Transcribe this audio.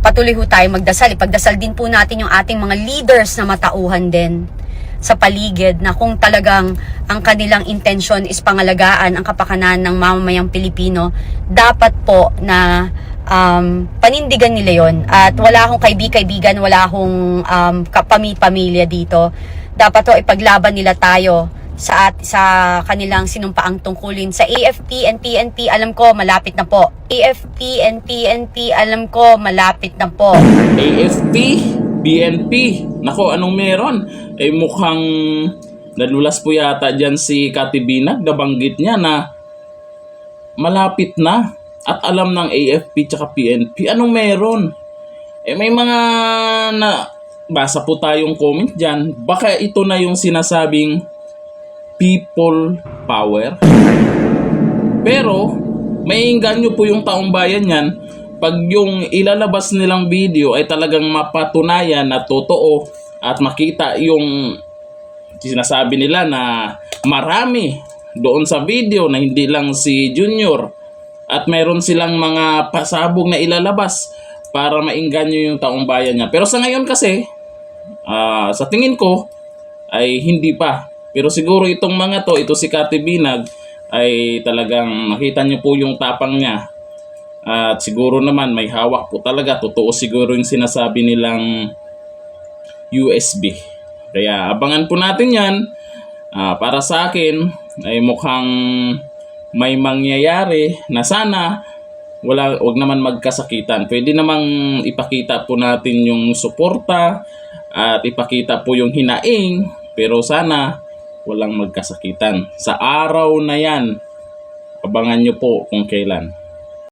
patuloy ho tayo magdasal. Ipagdasal din po natin yung ating mga leaders na matauhan din sa paligid, na kung talagang ang kanilang intensyon is pangalagaan ang kapakanan ng mamamayang Pilipino, dapat po na panindigan nila yon. At wala akong kaibigan, wala akong pamilya dito. Dapat po ipaglaban nila tayo sa kanilang sinumpaang tungkulin. Sa AFP and PNP, alam ko malapit na po. AFP and PNP, alam ko malapit na po. AFP, BNP, nako, anong meron? Mukhang nalulas po yata dyan si Kati Binag, nabanggit niya na malapit na at alam ng AFP tsaka PNP. Anong meron? May mga basa po tayong comment dyan. Baka ito na yung sinasabing people power. Pero may inganyo po yung taong bayan yan pag yung ilalabas nilang video ay talagang mapatunayan na totoo at makita yung sinasabi nila na marami doon sa video na hindi lang si Junior, at mayroon silang mga pasabog na ilalabas para maingganyo yung taong bayan niya. Pero sa ngayon kasi, sa tingin ko ay hindi pa. Pero siguro itong mga to, ito si Kati Binag, ay talagang makita niyo po yung tapang niya. At siguro naman may hawak po talaga. Totoo siguro yung sinasabi nilang USB. Kaya abangan po natin yan. Para sa akin ay mukhang may mangyayari na sana wag naman magkasakitan. Pwede namang ipakita po natin yung suporta at ipakita po yung hinaing, pero sana walang magkasakitan. Sa araw na yan, abangan nyo po kung kailan.